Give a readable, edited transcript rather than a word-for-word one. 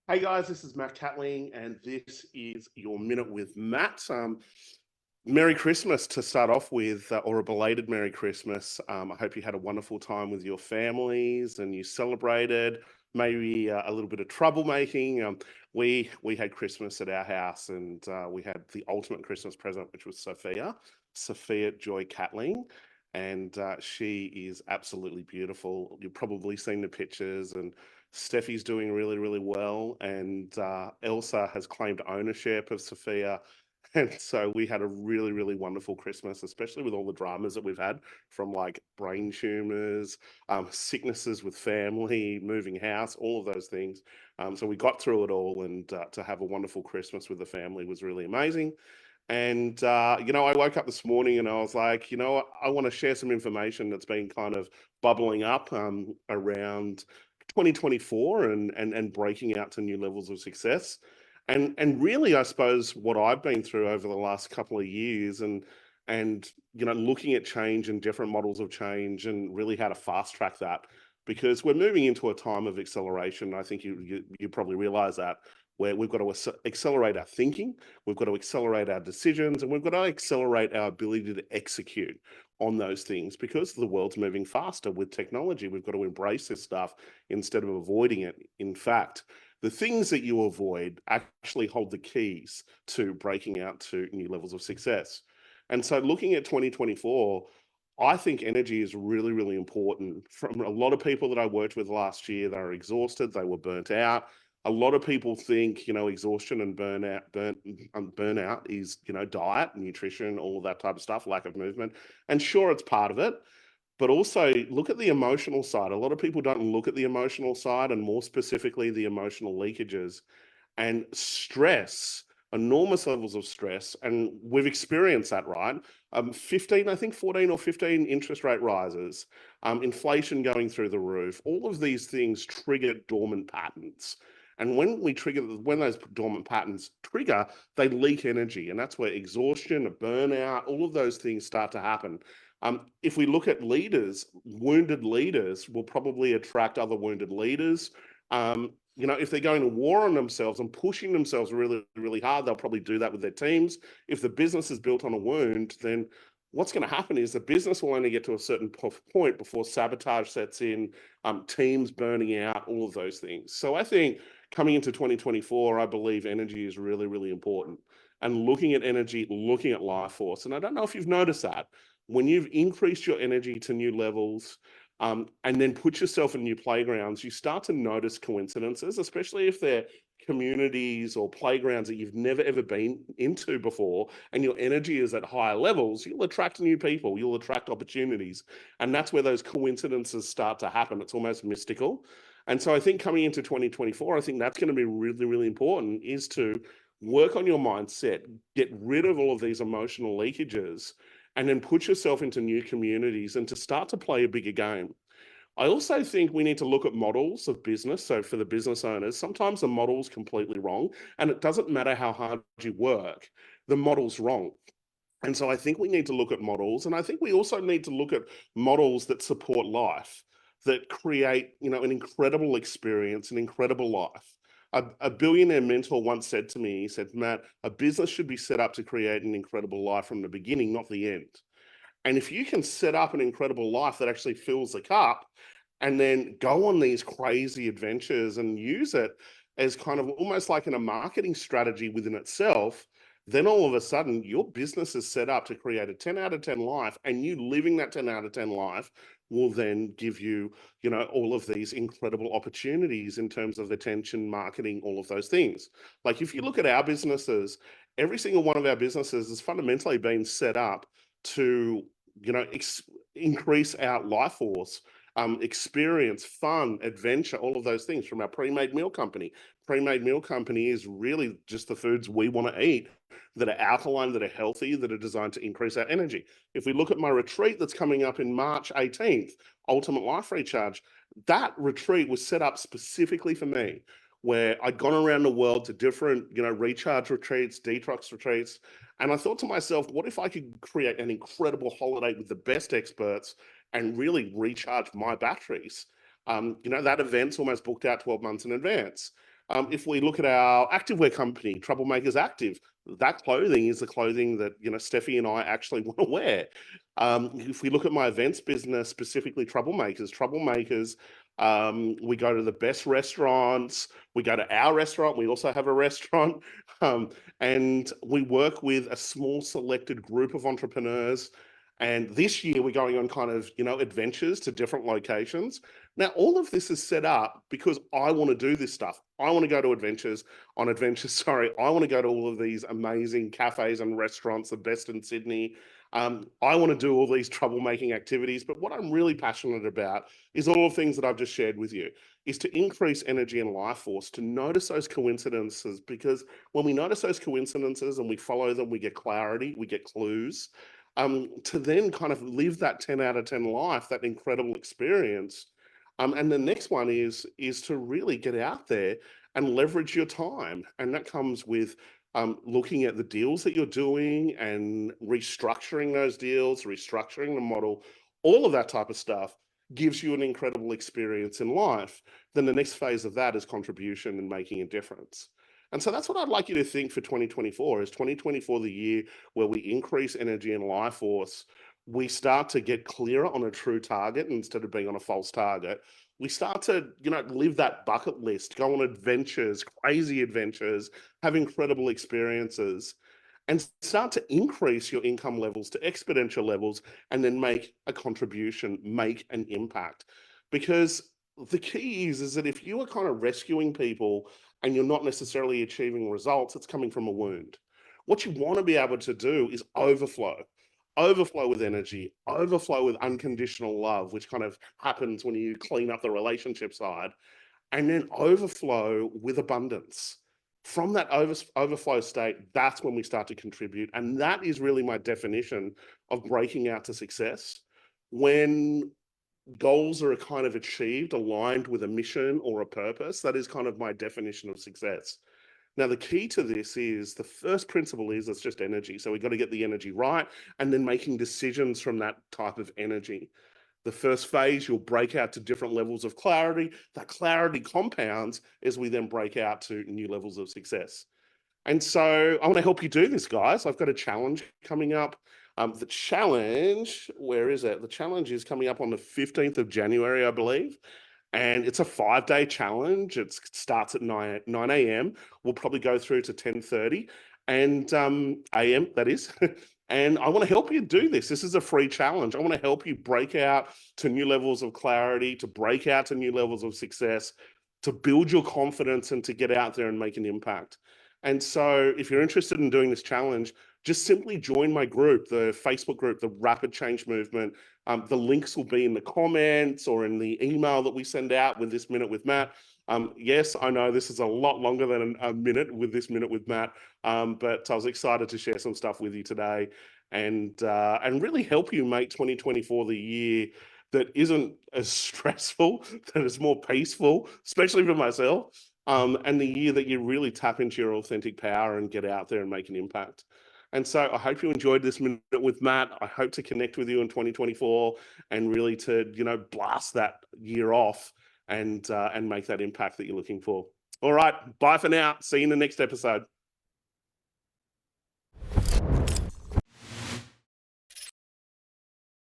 Hey guys, this is Matt Catling, and this is your Minute with Matt. Merry Christmas to start off with, or a belated Merry Christmas. I hope you had a wonderful time with your families and you celebrated. Maybe a little bit of troublemaking. We had Christmas at our house, and we had the ultimate Christmas present, which was Sophia Joy Catling, and she is absolutely beautiful. You've probably seen the pictures, and Steffi's doing really, really well, and Elsa has claimed ownership of Sophia. And so we had a really, really wonderful Christmas, especially with all the dramas that we've had from like brain tumors, sicknesses with family, moving house, all of those things. So we got through it all, and to have a wonderful Christmas with the family was really amazing. And, I woke up this morning and I was like, I want to share some information that's been kind of bubbling up around 2024 and breaking out to new levels of success. And really, I suppose what I've been through over the last couple of years and looking at change and different models of change and really how to fast track that, because we're moving into a time of acceleration. I think you probably realize that, where we've got to accelerate our thinking, we've got to accelerate our decisions, and we've got to accelerate our ability to execute on those things, because the world's moving faster with technology. We've got to embrace this stuff instead of avoiding it. In fact, the things that you avoid actually hold the keys to breaking out to new levels of success. And so, looking at 2024, I think energy is really, really important. From a lot of people that I worked with last year, they were exhausted, they were burnt out. A lot of people think, exhaustion and burnout is, diet, nutrition, all of that type of stuff, lack of movement. And sure, it's part of it, but also look at the emotional side. A lot of people don't look at the emotional side, and more specifically, the emotional leakages and stress, enormous levels of stress. And we've experienced that, right? 15, I think 14 or 15 interest rate rises, inflation going through the roof. All of these things trigger dormant patterns. And when those dormant patterns trigger, they leak energy. And that's where exhaustion, burnout, all of those things start to happen. If we look at leaders, wounded leaders will probably attract other wounded leaders. If they're going to war on themselves and pushing themselves really, really hard, they'll probably do that with their teams. If the business is built on a wound, then what's going to happen is the business will only get to a certain point before sabotage sets in, teams burning out, all of those things. So I think coming into 2024, I believe energy is really, really important. And looking at energy, looking at life force. And I don't know if you've noticed that when you've increased your energy to new levels, and then put yourself in new playgrounds, you start to notice coincidences, especially if they're communities or playgrounds that you've never ever been into before, and your energy is at higher levels. You'll attract new people, you'll attract opportunities, and that's where those coincidences start to happen. It's almost mystical. And so I think coming into 2024, I think that's going to be really, really important, is to work on your mindset, get rid of all of these emotional leakages, and then put yourself into new communities and to start to play a bigger game. I also think we need to look at models of business. So for the business owners, sometimes the model's completely wrong, and it doesn't matter how hard you work, the model's wrong. And so I think we need to look at models, and I think we also need to look at models that support life, that create, an incredible experience, an incredible life. A billionaire mentor once said to me, he said, Matt, a business should be set up to create an incredible life from the beginning, not the end. And if you can set up an incredible life that actually fills the cup, and then go on these crazy adventures and use it as kind of almost like in a marketing strategy within itself, then all of a sudden your business is set up to create a 10 out of 10 life, and you living that 10 out of 10 life will then give you, all of these incredible opportunities in terms of attention, marketing, all of those things. Like if you look at our businesses, every single one of our businesses has fundamentally been set up to, increase our life force, experience, fun, adventure, all of those things. From our pre-made meal company. Pre-made meal company is really just the foods we want to eat, that are alkaline, that are healthy, that are designed to increase our energy. If we look at my retreat that's coming up in March 18th, Ultimate Life Recharge, that retreat was set up specifically for me, where I'd gone around the world to different, recharge retreats, detox retreats. And I thought to myself, what if I could create an incredible holiday with the best experts and really recharge my batteries? That event's almost booked out 12 months in advance. If we look at our activewear company, Troublemakers Active, that clothing is the clothing that, you know, Steffi and I actually want to wear. If we look at my events business, specifically Troublemakers, we go to the best restaurants. We go to our restaurant. We also have a restaurant. And we work with a small selected group of entrepreneurs. And this year we're going on kind of, you know, adventures to different locations. Now, all of this is set up because I want to do this stuff. I want to go to adventures, sorry. I want to go to all of these amazing cafes and restaurants, the best in Sydney. I want to do all these troublemaking activities, but what I'm really passionate about is all the things that I've just shared with you, is to increase energy and life force, to notice those coincidences, because when we notice those coincidences and we follow them, we get clarity, we get clues, to then kind of live that 10 out of 10 life, that incredible experience. And the next one is to really get out there and leverage your time. And that comes with looking at the deals that you're doing and restructuring those deals, restructuring the model, all of that type of stuff gives you an incredible experience in life. Then the next phase of that is contribution and making a difference. And so that's what I'd like you to think for 2024. Is 2024 the year where we increase energy and life force? We start to get clearer on a true target instead of being on a false target. We start to, you know, live that bucket list, go on adventures, crazy adventures, have incredible experiences, and start to increase your income levels to exponential levels, and then make a contribution, make an impact. Because the key is that if you are kind of rescuing people and you're not necessarily achieving results, it's coming from a wound. What you want to be able to do is overflow with energy, overflow with unconditional love, which kind of happens when you clean up the relationship side, and then overflow with abundance. From that overflow state, that's when we start to contribute. And that is really my definition of breaking out to success. When goals are kind of achieved, aligned with a mission or a purpose, that is kind of my definition of success. Now, the key to this is the first principle is it's just energy. So we've got to get the energy right and then making decisions from that type of energy. The first phase, you'll break out to different levels of clarity. That clarity compounds as we then break out to new levels of success. And so I want to help you do this, guys. I've got a challenge coming up. The challenge, where is it? The challenge is coming up on the 15th of January, I believe. And it's a 5-day challenge. It starts at 9 a.m. We'll probably go through to 10:30 and a.m. that is. And I want to help you do this. This is a free challenge. I want to help you break out to new levels of clarity, to break out to new levels of success, to build your confidence and to get out there and make an impact. And so if you're interested in doing this challenge, just simply join my group, the Facebook group, the Rapid Change Movement. The links will be in the comments or in the email that we send out with This Minute with Matt. Yes, I know this is a lot longer than a minute with This Minute with Matt, but I was excited to share some stuff with you today and really help you make 2024 the year that isn't as stressful, that is more peaceful, especially for myself, and the year that you really tap into your authentic power and get out there and make an impact. And so I hope you enjoyed this minute with Matt. I hope to connect with you in 2024 and really to, you know, blast that year off and make that impact that you're looking for. All right, bye for now. See you in the next episode.